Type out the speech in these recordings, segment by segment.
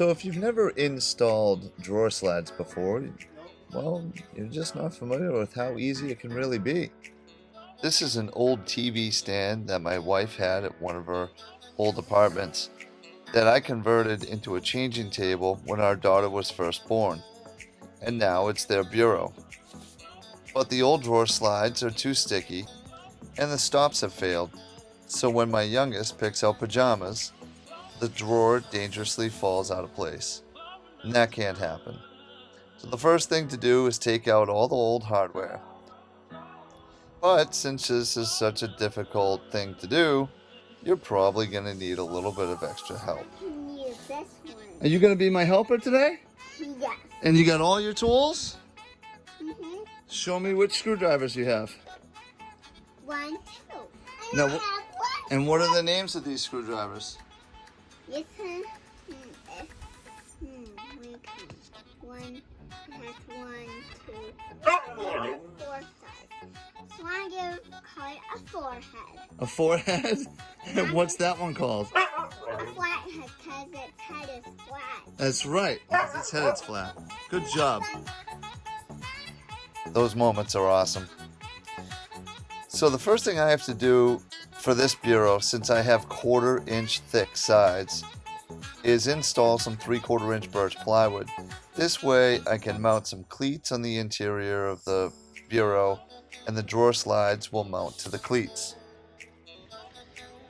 So if you've never installed drawer slides before, well, you're just not familiar with how easy it can really be. This is an old TV stand that my wife had at one of her old apartments that I converted into a changing table when our daughter was first born, and now it's their bureau. But the old drawer slides are too sticky, and the stops have failed, so when my youngest picks out pajamas, the drawer dangerously falls out of place. And that can't happen. So the first thing to do is take out all the old hardware. But since this is such a difficult thing to do, you're probably going to need a little bit of extra help. I can use this one. Are you going to be my helper today? Yes. And you got all your tools? Mm-hmm. Show me which screwdrivers you have. 1, 2. Now, I have one. And what are the names of these screwdrivers? This one is one has 1, 2, 4 sides. So I'm gonna call it a forehead. A forehead? And what's that one called? A flathead because its head is flat. That's right. Its head is flat. Good job. Those moments are awesome. So the first thing I have to do for this bureau, since I have 1/4 inch thick sides, is install some 3/4 inch birch plywood. This way I can mount some cleats on the interior of the bureau, and the drawer slides will mount to the cleats.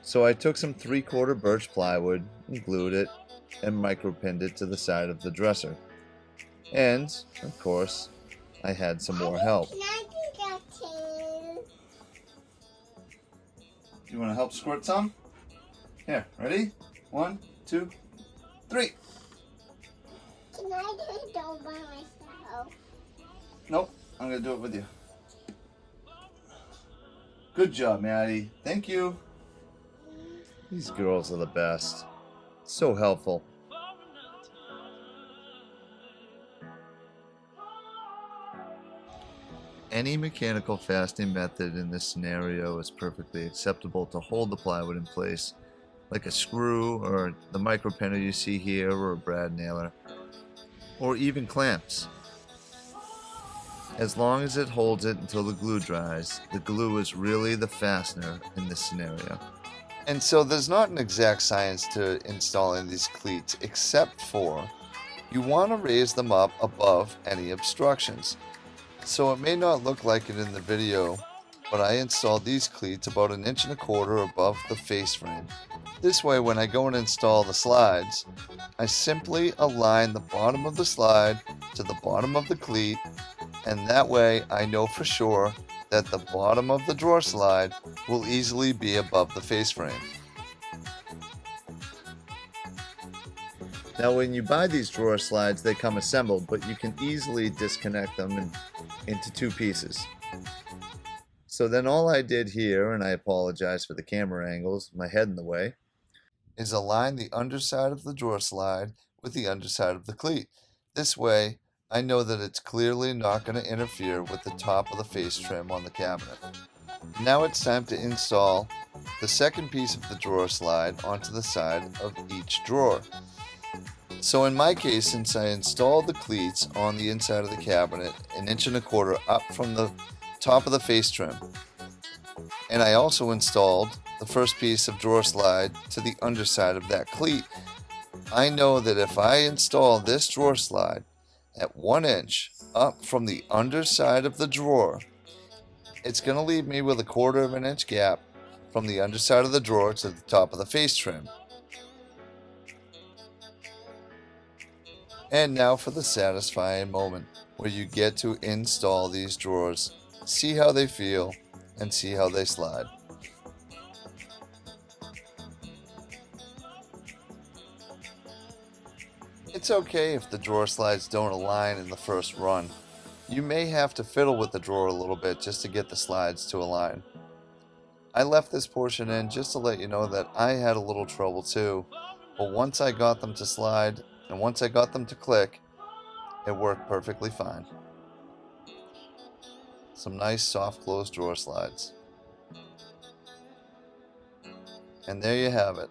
So I took some 3/4 birch plywood and glued it and micro pinned it to the side of the dresser. And, of course, I had some more help. Can I do that too? You want to help squirt some? Here, ready? 1, 2, 3. Can I do it all by myself? Nope, I'm going to do it with you. Good job, Maddie. Thank you. These girls are the best. So helpful. Any mechanical fastening method in this scenario is perfectly acceptable to hold the plywood in place, like a screw or the micro pinner you see here, or a brad nailer, or even clamps. As long as it holds it until the glue dries, the glue is really the fastener in this scenario. And so there's not an exact science to installing these cleats, except for you want to raise them up above any obstructions. So it may not look like it in the video, but I installed these cleats about 1 1/4 inches above the face frame. This way, when I go and install the slides, I simply align the bottom of the slide to the bottom of the cleat, and that way I know for sure that the bottom of the drawer slide will easily be above the face frame. Now when you buy these drawer slides, they come assembled, but you can easily disconnect them into 2 pieces. So then all I did here, and I apologize for the camera angles, my head in the way, is align the underside of the drawer slide with the underside of the cleat. This way, I know that it's clearly not going to interfere with the top of the face trim on the cabinet. Now it's time to install the second piece of the drawer slide onto the side of each drawer. So in my case, since I installed the cleats on the inside of the cabinet 1 1/4 inches up from the top of the face trim, and I also installed the first piece of drawer slide to the underside of that cleat, I know that if I install this drawer slide at 1 inch up from the underside of the drawer, it's going to leave me with a 1/4 inch gap from the underside of the drawer to the top of the face trim. And now for the satisfying moment where you get to install these drawers, see how they feel, and see how they slide. It's okay if the drawer slides don't align in the first run. You may have to fiddle with the drawer a little bit just to get the slides to align. I left this portion in just to let you know that I had a little trouble too, but once I got them to slide and once I got them to click, it worked perfectly fine. Some nice soft close drawer slides. And there you have it.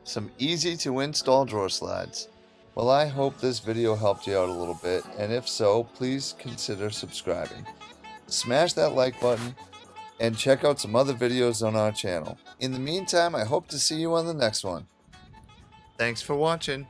Some easy to install drawer slides. Well, I hope this video helped you out a little bit, and if so, please consider subscribing. Smash that like button and check out some other videos on our channel. In the meantime, I hope to see you on the next one. Thanks for watching.